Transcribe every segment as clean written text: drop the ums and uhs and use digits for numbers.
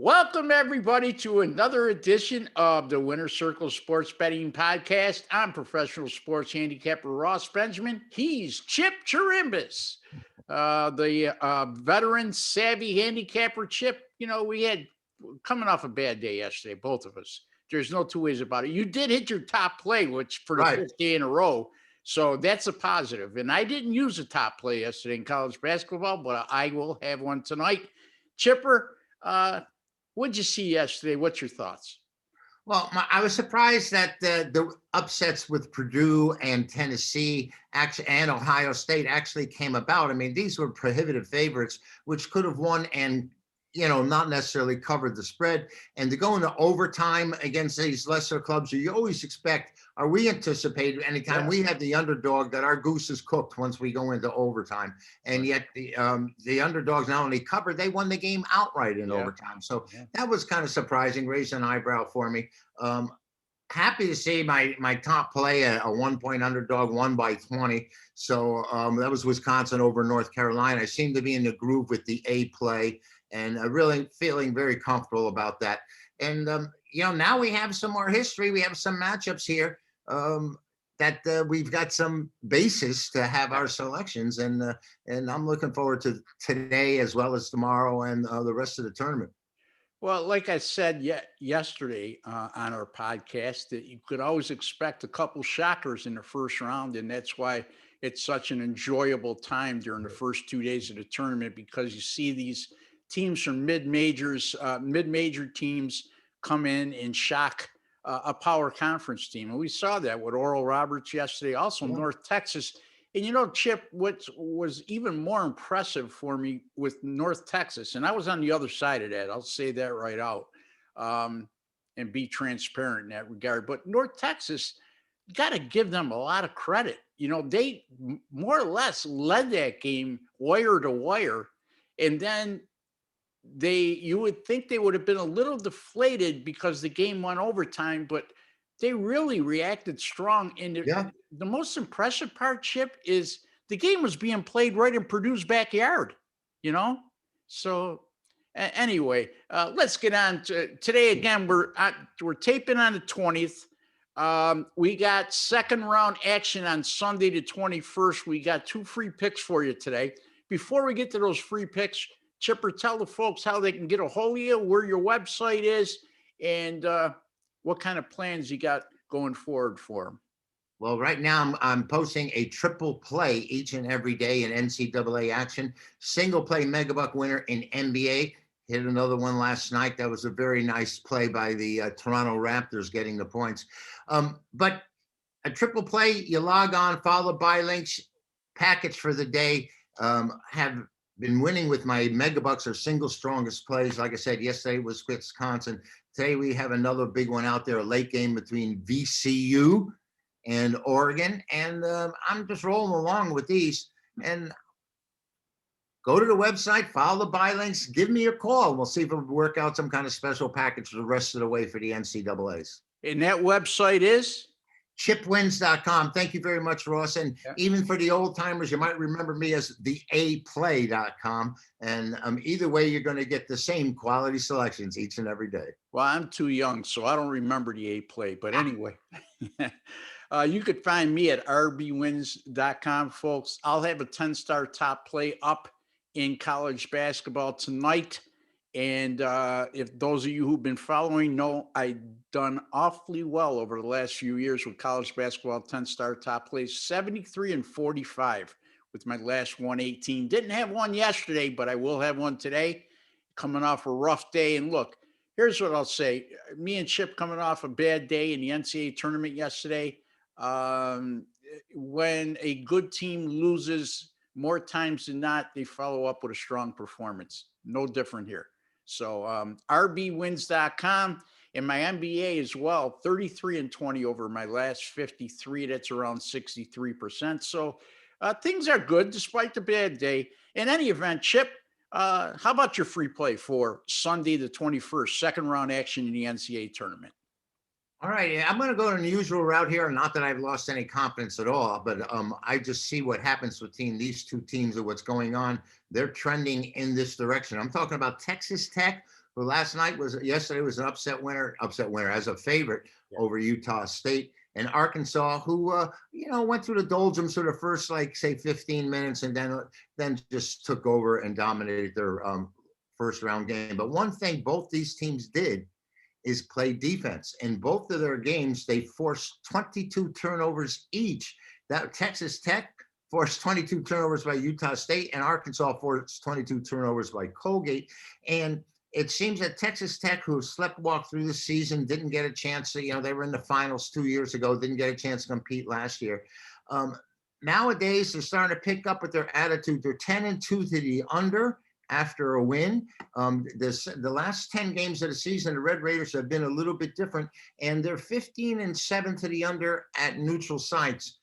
Welcome, everybody, to another edition of the Winner Circle Sports Betting Podcast. I'm professional sports handicapper Ross Benjamin. He's Chip Chirimbes, the veteran, savvy handicapper. Chip, we had coming off a bad day yesterday, both of us. There's no two ways about it. You did hit your top play, which for the Right. fifth day in a row. So that's a positive. And I didn't use a top play yesterday in college basketball, but I will have one tonight. Chipper, what'd you see yesterday? What's your thoughts? Well, I was surprised that the upsets with Purdue and Tennessee actually and Ohio State actually came about. I mean, these were prohibitive favorites, which could have won and not necessarily covered the spread. And to go into overtime against these lesser clubs, you always expect, or we anticipate anytime we have the underdog that our goose is cooked once we go into overtime. And yet the underdogs not only covered, they won the game outright in overtime. So that was kind of surprising, raised an eyebrow for me. Happy to see my top play, a 1-point underdog, won by 20. So that was Wisconsin over North Carolina. I seem to be in the groove with the A play and really feeling very comfortable about that. And, now we have some more history. We have some matchups here that we've got some basis to have our selections. And I'm looking forward to today as well as tomorrow and the rest of the tournament. Well, like I said yesterday on our podcast, that you could always expect a couple shockers in the first round, and that's why it's such an enjoyable time during the first 2 days of the tournament, because you see these teams from mid-major teams come in and shock a power conference team, and we saw that with Oral Roberts yesterday. Also, North Texas. And Chip, what was even more impressive for me with North Texas, and I was on the other side of that, I'll say that right out, and be transparent in that regard. But North Texas, got to give them a lot of credit. They more or less led that game wire to wire, and then you would think they would have been a little deflated because the game went overtime, but they really reacted strong. And the most impressive part, Chip, is the game was being played right in Purdue's backyard, So anyway, let's get on to today. Again, we're taping on the 20th. We got second round action on Sunday the 21st. We got 2 free picks for you today. Before we get to those free picks, Chipper, tell the folks how they can get a hold of you, where your website is, and what kind of plans you got going forward for them. Well, right now I'm posting a triple play each and every day in NCAA action. Single play megabuck winner in NBA. Hit another one last night. That was a very nice play by the Toronto Raptors getting the points. But a triple play, you log on, follow buy links, package for the day. Have been winning with my megabucks or single strongest plays. Like I said, yesterday was Wisconsin. Today we have another big one out there, a late game between VCU and Oregon. And I'm just rolling along with these. And go to the website, follow the buy links, give me a call. We'll see if we'll work out some kind of special package for the rest of the way for the NCAAs. And that website is? chipwins.com. Thank you very much, Ross. And even for the old timers, you might remember me as the aplay.com. And either way, you're going to get the same quality selections each and every day. Well, I'm too young, so I don't remember the A play. But anyway, you could find me at rbwins.com, folks. I'll have a 10-star top play up in college basketball tonight. And if those of you who've been following know, I've done awfully well over the last few years with college basketball 10-star top plays, 73 and 45 with my last 118. Didn't have one yesterday, but I will have one today, coming off a rough day. And look, here's what I'll say. Me and Chip coming off a bad day in the NCAA tournament yesterday. When a good team loses, more times than not, they follow up with a strong performance. No different here. So rbwins.com, and my NBA as well, 33 and 20 over my last 53. That's around 63%. So things are good despite the bad day. In any event, Chip, how about your free play for Sunday the 21st, second round action in the NCAA tournament? All right, I'm going to go an unusual route here. Not that I've lost any confidence at all, but I just see what happens between these two teams and what's going on. They're trending in this direction. I'm talking about Texas Tech, who yesterday was an upset winner as a favorite over Utah State. And Arkansas, who went through the doldrums for the first, like, say, 15 minutes, and then just took over and dominated their first round game. But one thing both these teams did is play defense. In both of their games, they forced 22 turnovers each. That Texas Tech forced 22 turnovers by Utah State, and Arkansas forced 22 turnovers by Colgate. And it seems that Texas Tech, who sleptwalked through the season, didn't get a chance to, they were in the finals 2 years ago, didn't get a chance to compete last year. Nowadays, they're starting to pick up with their attitude. They're 10-2 to the under after a win. The last 10 games of the season, the Red Raiders have been a little bit different, and they're 15-7 to the under at neutral sites.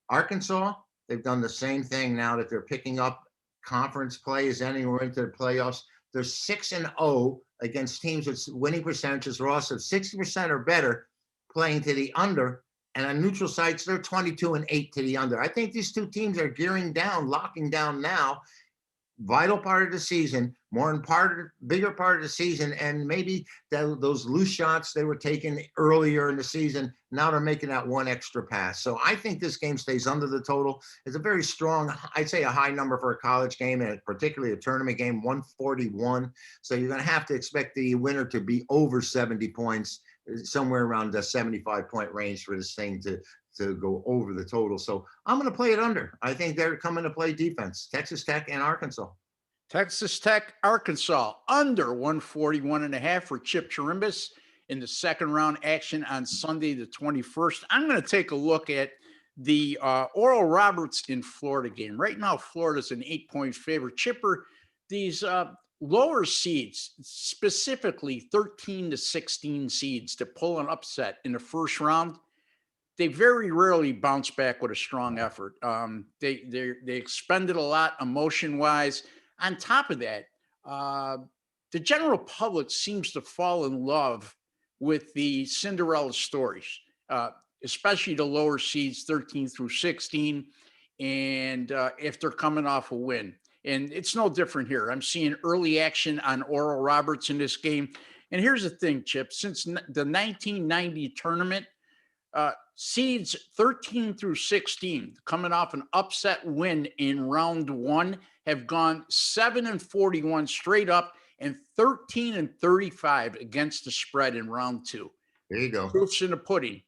Arkansas, they've done the same thing now that they're picking up conference play as anywhere into the playoffs. They're 6-0 against teams with winning percentages, Ross, of 60% or better, playing to the under. And on neutral sites, they're 22-8 to the under. I think these two teams are gearing down, locking down now. Vital part of the season, bigger part of the season, and maybe those loose shots they were taking earlier in the season, now they're making that one extra pass. So I think this game stays under the total. It's a very strong, I'd say a high number for a college game, and particularly a tournament game, 141. So you're going to have to expect the winner to be over 70 points, somewhere around the 75-point range for this thing to go over the total. So I'm going to play it under. I think they're coming to play defense, Texas Tech and Arkansas. Texas Tech, Arkansas, under 141.5 for Chip Chirimbes in the second round action on Sunday, the 21st. I'm going to take a look at the Oral Roberts in Florida game. Right now, Florida's an 8-point favorite. Chipper, these lower seeds, specifically 13 to 16 seeds, to pull an upset in the first round, they very rarely bounce back with a strong effort. They expended a lot emotion-wise. On top of that, the general public seems to fall in love with the Cinderella stories, especially the lower seeds, 13 through 16, and if they're coming off a win. And it's no different here. I'm seeing early action on Oral Roberts in this game. And here's the thing, Chip. Since the 1990 tournament, seeds 13 through 16 coming off an upset win in round one have gone 7-41 straight up and 13-35 against the spread in round two. There you go. Proof's in the pudding,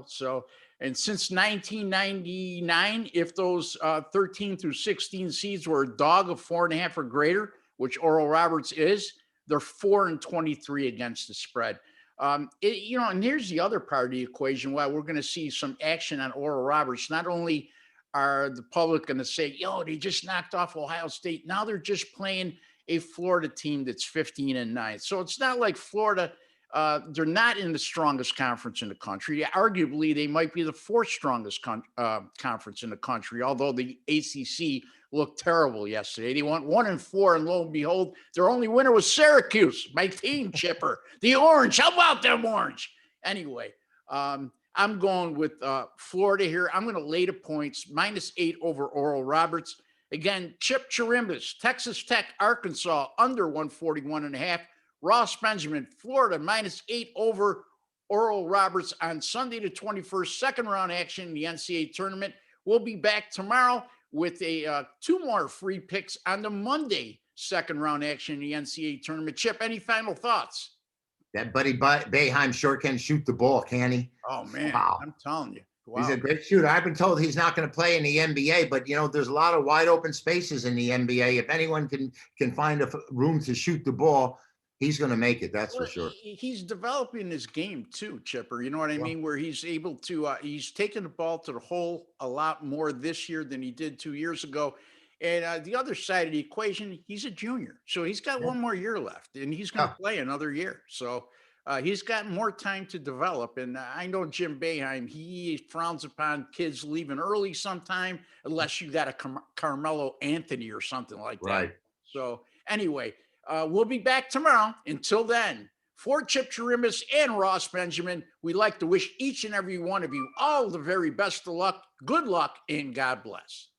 So, and since 1999, if those 13 through 16 seeds were a dog of 4.5 or greater, which Oral Roberts is, they're 4-23 against the spread. And here's the other part of the equation why we're going to see some action on Oral Roberts. Not only are the public going to say, they just knocked off Ohio State. Now they're just playing a Florida team that's 15-9. So it's not like Florida, they're not in the strongest conference in the country. Arguably, they might be the fourth strongest conference in the country, although the ACC looked terrible yesterday. They went 1-4, and lo and behold, their only winner was Syracuse, my team, Chipper. The Orange. How about them Orange? Anyway, I'm going with Florida here. I'm going to lay the points, -8 over Oral Roberts. Again, Chip Chirimbes, Texas Tech, Arkansas, under 141.5. Ross Benjamin, Florida, -8 over Oral Roberts on Sunday the 21st, second round action in the NCAA tournament. We'll be back tomorrow with two more free picks on the Monday second round action in the NCAA tournament. Chip, any final thoughts? That Buddy Boeheim sure can shoot the ball, can he? Oh, man, wow. I'm telling you. Wow. He's a great shooter. I've been told he's not going to play in the NBA, but there's a lot of wide open spaces in the NBA. If anyone can find a room to shoot the ball, he's going to make it. That's for sure. He's developing his game too, Chipper. You know what I mean? Where he's able to, he's taking the ball to the hole a lot more this year than he did 2 years ago. And the other side of the equation, he's a junior. So he's got one more year left, and he's going to play another year. So he's got more time to develop. And I know Jim Boeheim, he frowns upon kids leaving early sometime, unless you got a Carmelo Anthony or something like that. Right. So anyway, we'll be back tomorrow. Until then, for Chip Chirimbes and Ross Benjamin, we'd like to wish each and every one of you all the very best of luck, good luck, and God bless.